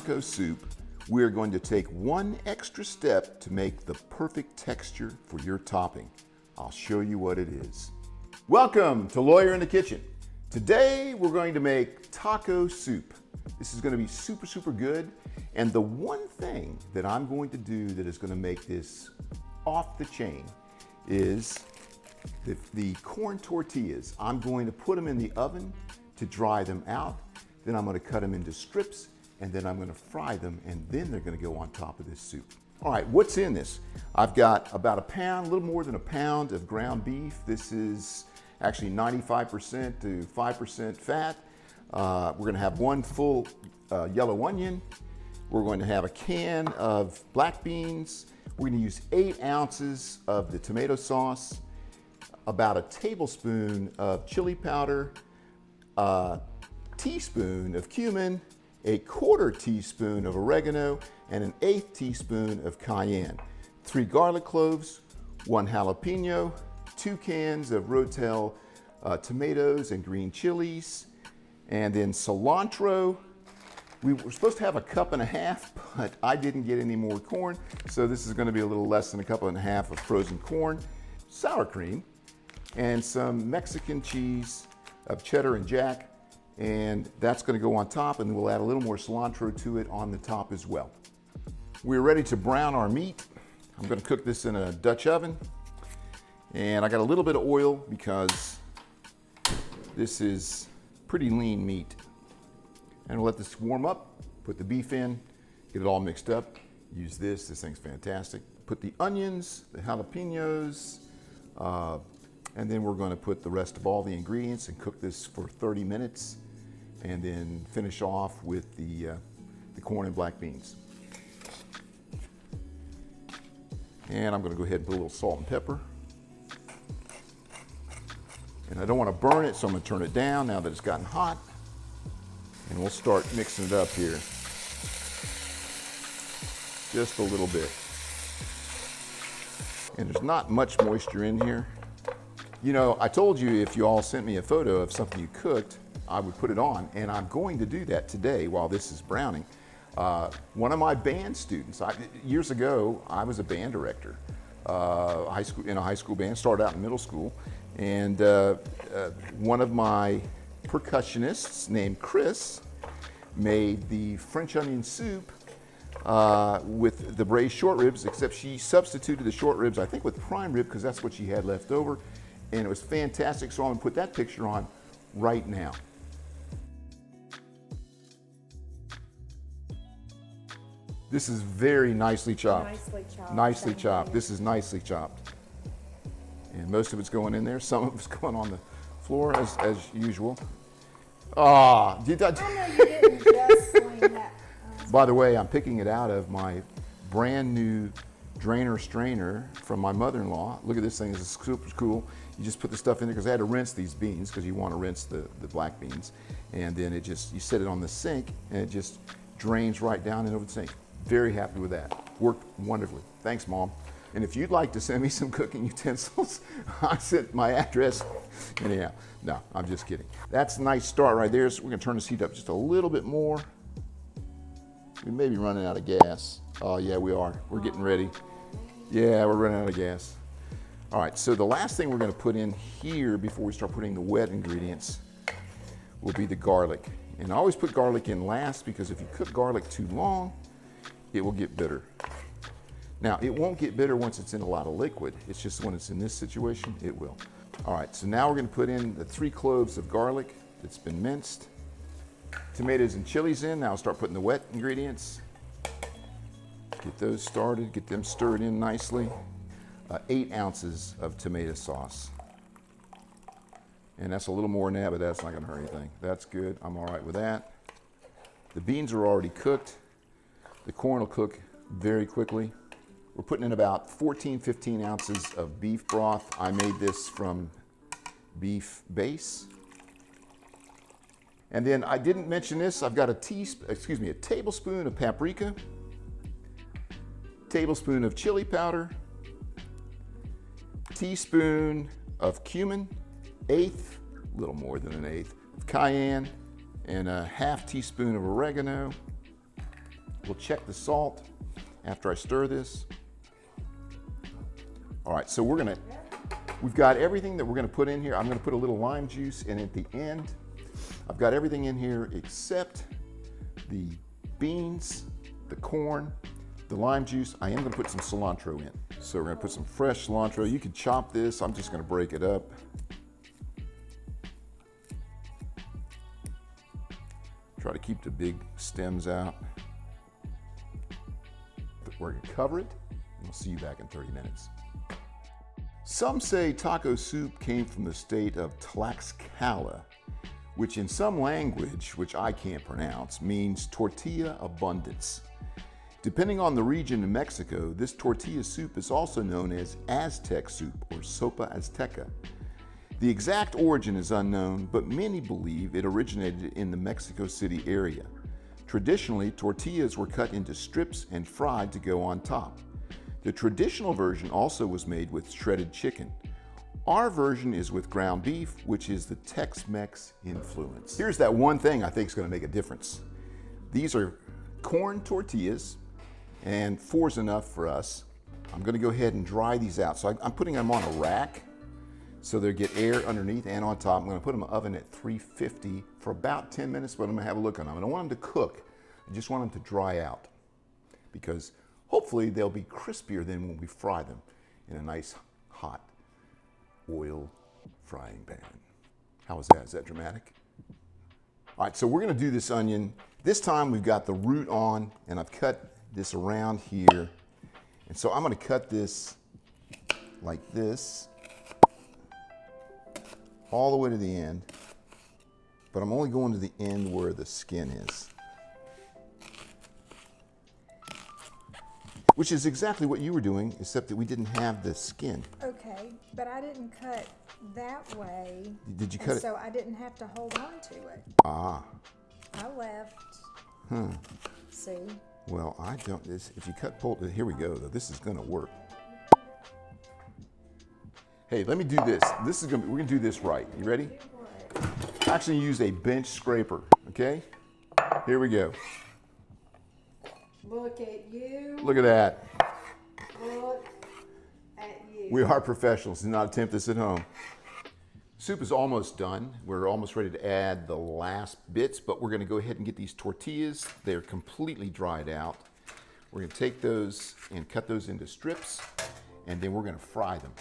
taco soup, we're going to take one extra step to make the perfect texture for your topping. I'll show you what it is. Welcome to Lawyer in the Kitchen. Today we're going to make taco soup. This is going to be super good. And the one thing that I'm going to do that is going to make this off the chain is the corn tortillas. I'm going to put them in the oven to dry them out. Then I'm going to cut them into strips, and then I'm going to fry them, and then they're going to go on top of this soup. All right, what's in this? I've got about a pound, a little more than a pound of ground beef. This is actually 95% to 5% fat. We're going to have one full yellow onion. We're going to have a can of black beans. We're going to use 8 ounces of the tomato sauce, about a tablespoon of chili powder, a teaspoon of cumin, a 1/4 teaspoon of oregano, and an 1/8 teaspoon of cayenne, 3 garlic cloves, 1 jalapeno, 2 cans of Rotel tomatoes and green chilies, and then cilantro. We were supposed to have a 1.5 cups, but I didn't get any more corn, so this is going to be a little less than a 1.5 cups of frozen corn, sour cream, and some Mexican cheese of cheddar and jack, and that's going to go on top, and we'll add a little more cilantro to it on the top as well. We're ready to brown our meat. I'm going to cook this in a Dutch oven, and I got a little bit of oil because this is pretty lean meat. And we'll let this warm up, put the beef in, get it all mixed up. Use this thing's fantastic. Put the onions, the jalapenos, and then we're going to put the rest of all the ingredients and cook this for 30 minutes, and then finish off with the corn and black beans. And I'm going to go ahead and put a little salt and pepper. And I don't want to burn it, so I'm going to turn it down now that it's gotten hot. And we'll start mixing it up here. Just a little bit. And there's not much moisture in here. You know, I told you if you all sent me a photo of something you cooked, I would put it on, and I'm going to do that today while this is browning. One of my band students, years ago, I was a band director in a high school band, started out in middle school, and one of my percussionists named Chris made the French onion soup with the braised short ribs, except she substituted the short ribs, I think, with prime rib because that's what she had left over, and it was fantastic. So I'm going to put that picture on right now. This is very nicely chopped. Nicely chopped. Nicely chopped. This is nicely chopped. And most of it's going in there. Some of it's going on the floor as usual. Ah, did I? Oh no, you didn't just sling that. By the way, I'm picking it out of my brand new drainer strainer from my mother-in-law. Look at this thing, it's super cool. You just put the stuff in there because I had to rinse these beans because you want to rinse the black beans. And then you set it on the sink and it just drains right down into the sink. Very happy with that. Worked wonderfully. Thanks, Mom. And if you'd like to send me some cooking utensils, I sent my address. Anyhow, no, I'm just kidding. That's a nice start right there. So we're gonna turn this heat up just a little bit more. We may be running out of gas. Oh yeah, we are. We're getting ready. Yeah, we're running out of gas. All right, so the last thing we're gonna put in here before we start putting the wet ingredients will be the garlic. And I always put garlic in last because if you cook garlic too long, it will get bitter. Now, it won't get bitter once it's in a lot of liquid. It's just when it's in this situation, it will. All right, so now we're gonna put in the 3 cloves of garlic that's been minced. Tomatoes and chilies in. Now I'll start putting the wet ingredients. Get those started, get them stirred in nicely. 8 ounces of tomato sauce. And that's a little more than that, but that's not gonna hurt anything. That's good, I'm all right with that. The beans are already cooked. The corn will cook very quickly. We're putting in about 15 ounces of beef broth. I made this from beef base. And then I didn't mention this, I've got a tablespoon of paprika, tablespoon of chili powder, teaspoon of cumin, a little more than an eighth of cayenne, and a 1/2 teaspoon of oregano, We'll check the salt after I stir this. All right, so we've got everything that we're gonna put in here. I'm gonna put a little lime juice in at the end. I've got everything in here except the beans, the corn, the lime juice. I am gonna put some cilantro in. So we're gonna put some fresh cilantro. You can chop this, I'm just gonna break it up. Try to keep the big stems out. We're gonna cover it, and we'll see you back in 30 minutes. Some say taco soup came from the state of Tlaxcala, which in some language, which I can't pronounce, means tortilla abundance. Depending on the region in Mexico, this tortilla soup is also known as Aztec soup or sopa azteca. The exact origin is unknown, but many believe it originated in the Mexico City area. Traditionally, tortillas were cut into strips and fried to go on top. The traditional version also was made with shredded chicken. Our version is with ground beef, which is the Tex-Mex influence. Here's that one thing I think is going to make a difference. These are corn tortillas, and 4's enough for us. I'm going to go ahead and dry these out. So I'm putting them on a rack so they get air underneath and on top. I'm going to put them in the oven at 350 for about 10 minutes, but I'm going to have a look on them. I don't want them to cook. I just want them to dry out because hopefully they'll be crispier than when we fry them in a nice hot oil frying pan. How is that? Is that dramatic? All right, so we're gonna do this onion. This time we've got the root on, and I've cut this around here. And so I'm gonna cut this like this, all the way to the end, but I'm only going to the end where the skin is. Which is exactly what you were doing, except that we didn't have the skin. Okay, but I didn't cut that way. Did you cut it? So I didn't have to hold on to it. Ah. I left. See? Well, I don't, if you cut here we go, though. This is gonna work. Hey, let me do this. We're gonna do this right. You ready? Actually use a bench scraper, okay? Here we go. Look at you. Look at that. Look at you. We are professionals. Do not attempt this at home. Soup is almost done. We're almost ready to add the last bits, but we're gonna go ahead and get these tortillas. They're completely dried out. We're gonna take those and cut those into strips, and then we're gonna fry them.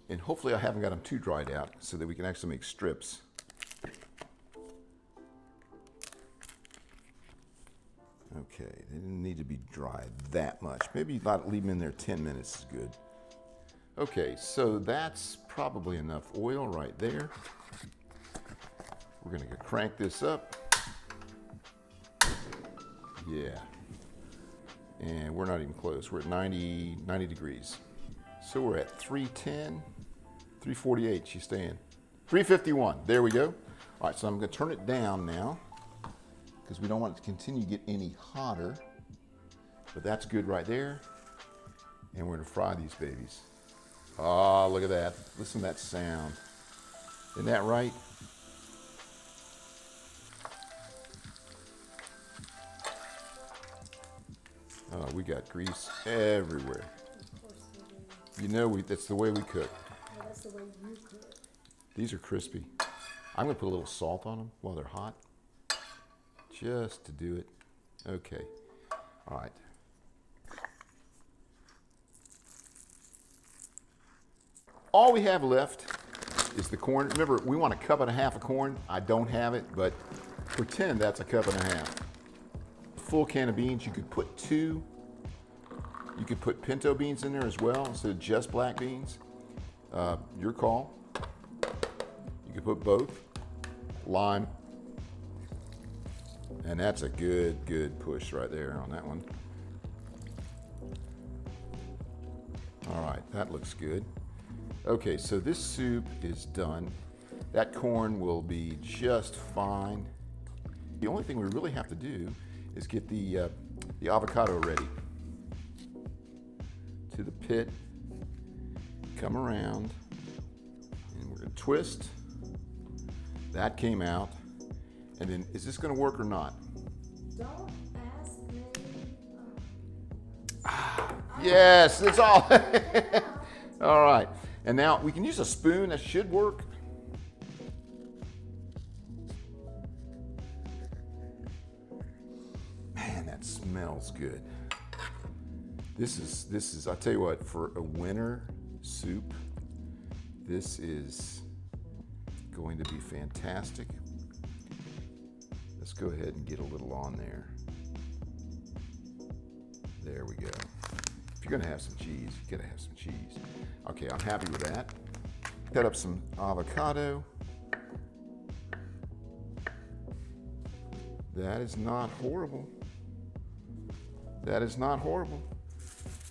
And hopefully I haven't got them too dried out so that we can actually make strips. Okay, they didn't need to be dried that much. Maybe leave them in there 10 minutes is good. Okay, so that's probably enough oil right there. We're gonna crank this up. Yeah. And we're not even close. We're at 90 degrees. So we're at 310, 348, she's staying. 351, there we go. All right, so I'm gonna turn it down now because we don't want it to continue to get any hotter, but that's good right there. And we're gonna fry these babies. Oh, look at that. Listen to that sound. Isn't that right? Oh, we got grease everywhere. You know, that's the way we cook. Yeah, that's the way you cook. These are crispy. I'm gonna put a little salt on them while they're hot, just to do it. Okay, all right. All we have left is the corn. Remember, we want a cup and a half of corn. I don't have it, but pretend that's a cup and a half. Full can of beans, you could put 2. You could put pinto beans in there as well instead of just black beans. Your call. You could put both. Lime. And that's a good push right there on that one. All right, that looks good. Okay, so this soup is done. That corn will be just fine. The only thing we really have to do is get the avocado ready. To the pit, come around, and we're gonna twist. That came out. And then, is this gonna work or not? Don't ask me. Yes, it's all. All right. And now we can use a spoon. That should work. Man, that smells good. This is, I'll tell you what, for a winter soup, this is going to be fantastic. Let's go ahead and get a little on there. There we go. If you're gonna have some cheese, you gotta have some cheese. Okay, I'm happy with that. Cut up some avocado. That is not horrible. That is not horrible.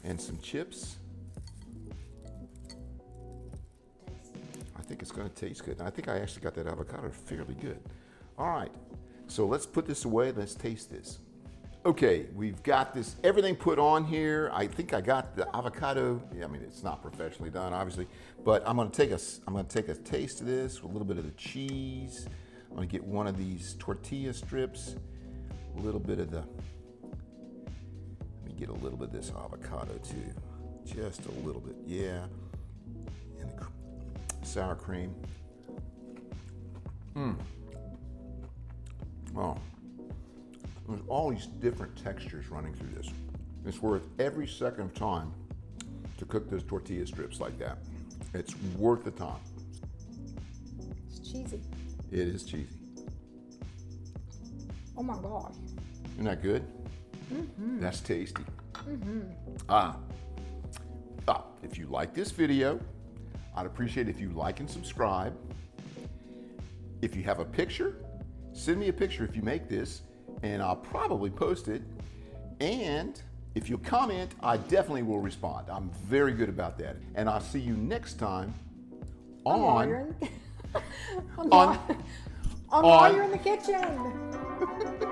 And some chips. I think it's gonna taste good. I think I actually got that avocado fairly good. All right, so let's put this away. Let's taste this. Okay, we've got this, everything put on here. I think I got the avocado. Yeah, I mean, it's not professionally done, obviously, but I'm gonna take a taste of this with a little bit of the cheese. I'm gonna get one of these tortilla strips, a little bit of the, let me get a little bit of this avocado too. Just a little bit, yeah. And the sour cream. Oh. There's all these different textures running through this. It's worth every second of time to cook those tortilla strips like that. It's worth the time. It's cheesy. It is cheesy. Oh my gosh. Isn't that good? Mm-hmm. That's tasty. Mm-hmm. If you like this video, I'd appreciate it if you like and subscribe. If you have a picture, send me a picture if you make this, and I'll probably post it. And if you comment, I definitely will respond. I'm very good about that. And I'll see you next time on While you're in the kitchen.